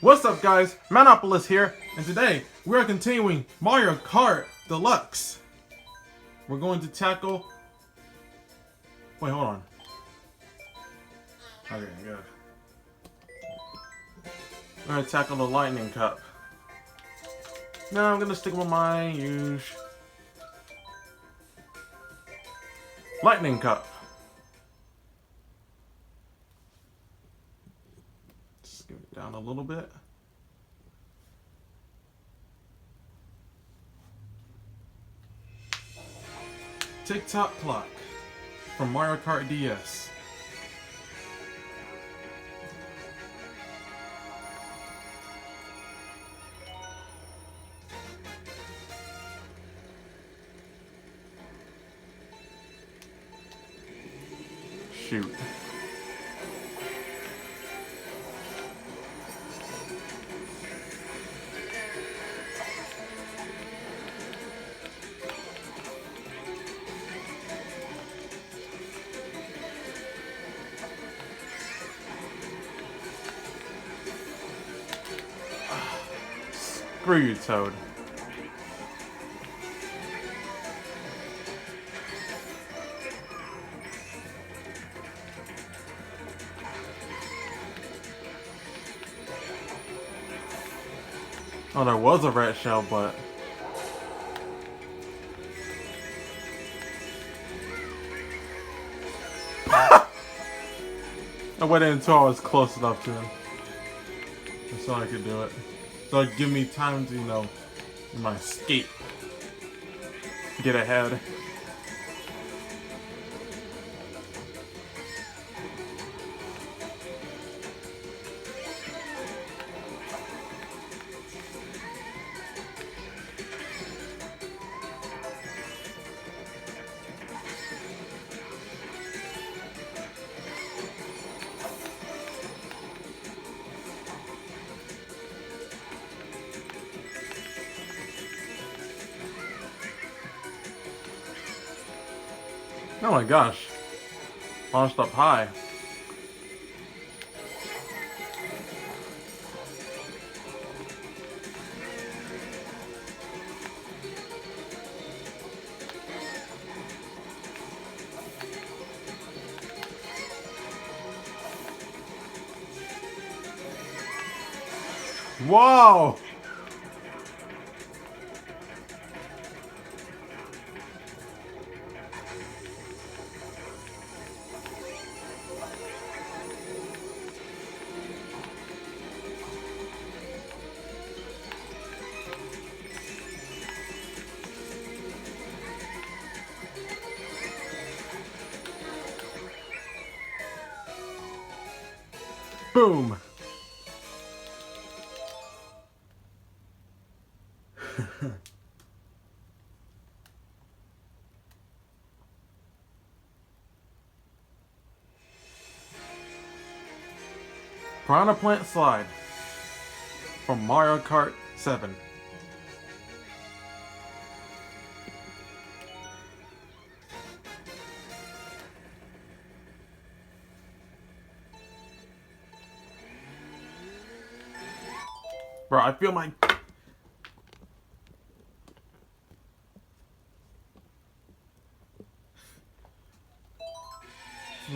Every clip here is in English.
What's up guys, Manopolis here, and today we're continuing Mario Kart Deluxe. We're going to tackle... Wait, hold on. Okay, good. We're going to tackle the Lightning Cup. Now I'm going to stick with my usual Lightning Cup. Just give it down a little bit. Tick-tock clock from Mario Kart DS. Shoot. Screw you, Toad. Oh, there was a red shell, but... I went in until I was close enough to him. Just so I could do it. So it'd give me time to, you know, my escape. Get ahead. Oh my gosh. Launched up high. Whoa! Boom! Piranha Plant Slide from Mario Kart 7. Bro, I feel my...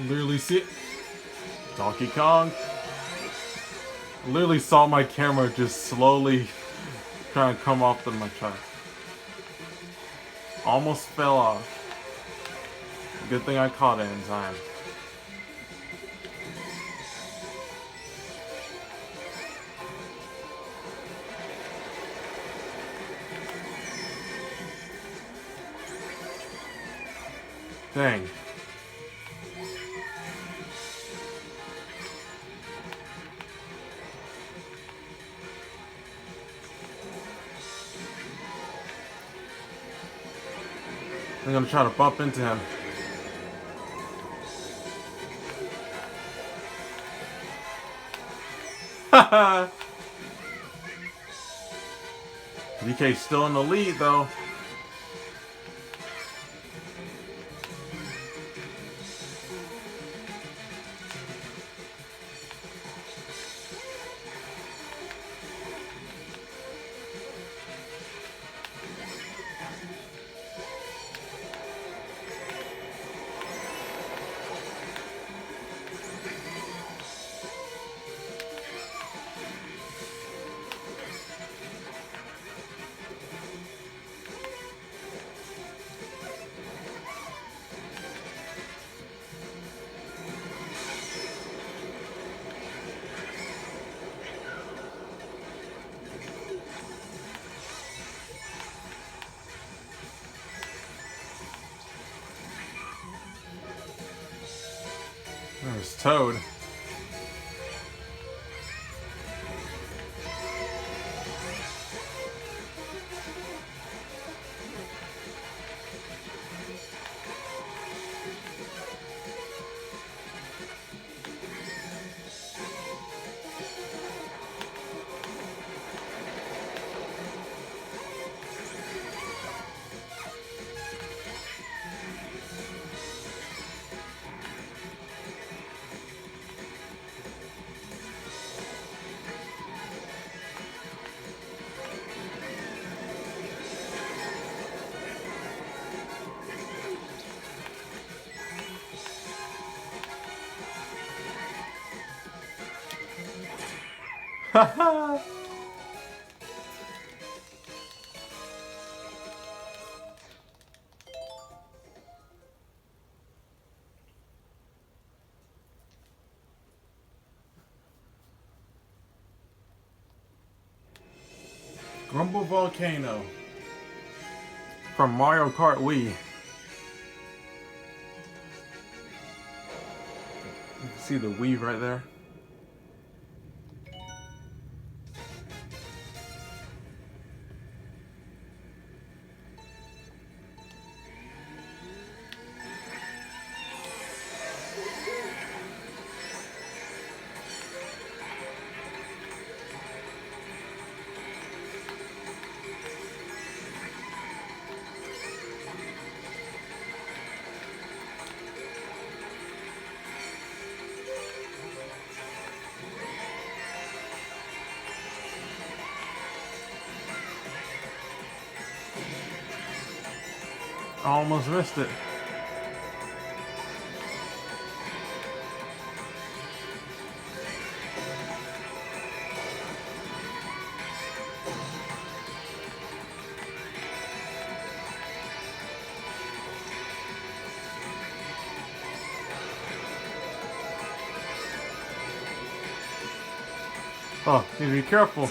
Literally see it. Donkey Kong. I literally saw my camera just slowly trying to come off my truck. Almost fell off. Good thing I caught it in time. Dang. I'm gonna try to bump into him. Haha! DK's still in the lead though. There's Toad. Haha. Grumble Volcano from Mario Kart Wii. You can see the Wii right there. I almost missed it. Oh, need to be careful.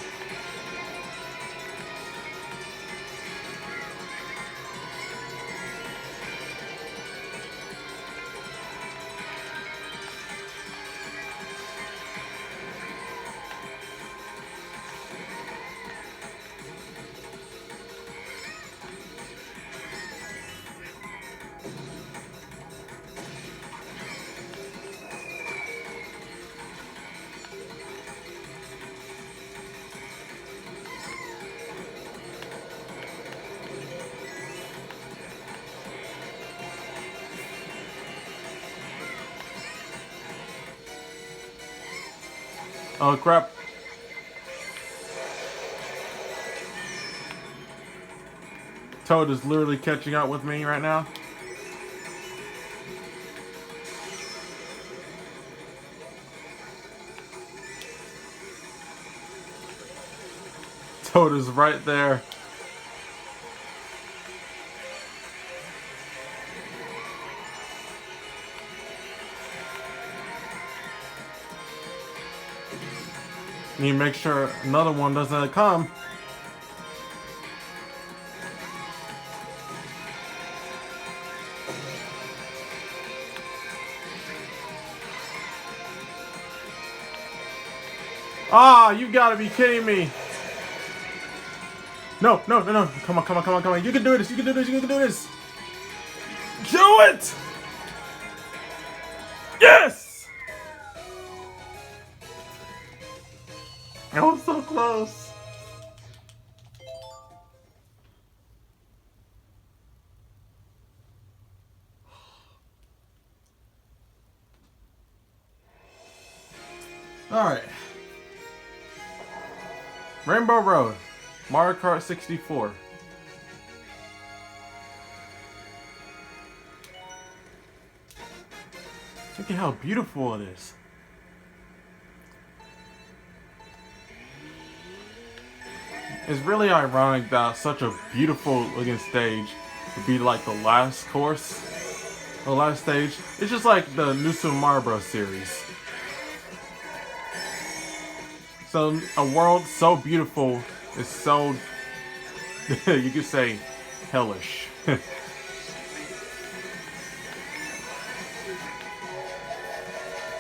Oh crap. Toad is literally catching up with me right now. Toad is right there. Need to make sure another one doesn't come. Ah, you gotta be kidding me. No, no, no, no. Come on, come on, come on, come on. You can do this, you can do this, you can do this. Do it! Yes! I was so close. Alright. Rainbow Road. Mario Kart 64. Look at how beautiful it is. It's really ironic that such a beautiful looking stage would be like the last course, the last stage. It's just like the New Super Mario Bros. Series. So a world so beautiful is so, you could say, hellish.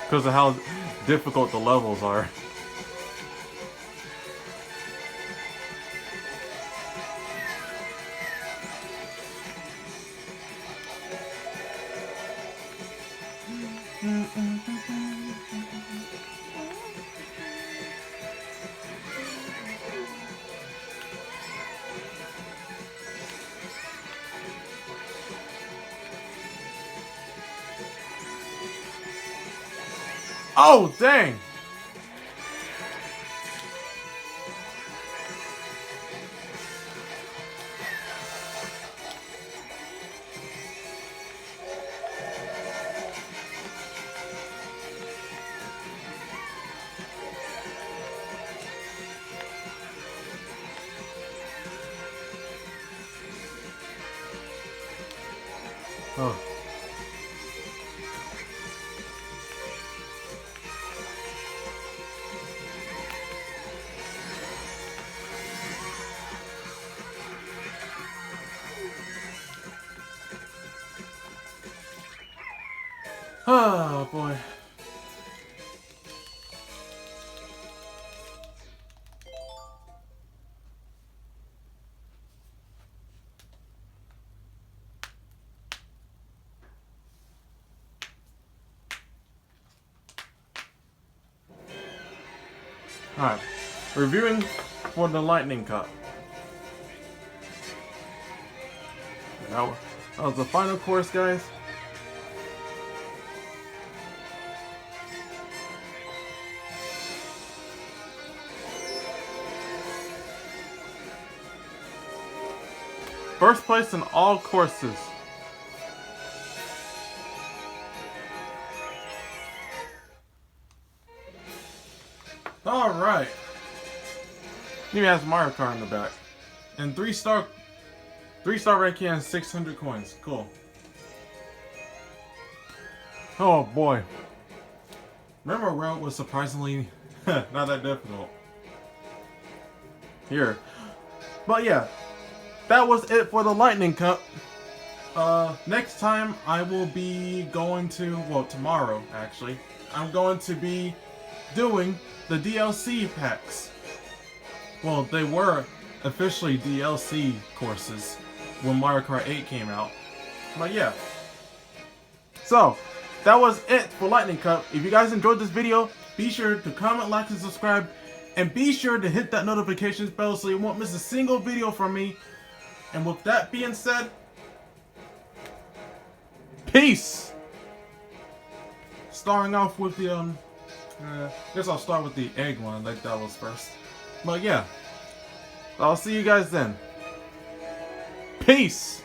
Because of how difficult the levels are. Oh, dang! Oh. Oh boy. Alright. Reviewing for the Lightning Cup. That was the final course, guys. First place in all courses. Alright. Even has Mario Kart in the back. And 3-star ranking and 600 coins. Cool. Oh boy. Remember Route was surprisingly not that difficult. Here. But yeah. That was it for the Lightning Cup. Next time I will be going to, well, tomorrow actually, I'm going to be doing the DLC packs. Well, they were officially DLC courses when Mario Kart 8 came out. But yeah. So, that was it for Lightning Cup. If you guys enjoyed this video, be sure to comment, like, and subscribe. And be sure to hit that notifications bell so you won't miss a single video from me. And with that being said, peace! Starting off with the, I guess I'll start with the egg one, like that was first. But yeah, I'll see you guys then. Peace!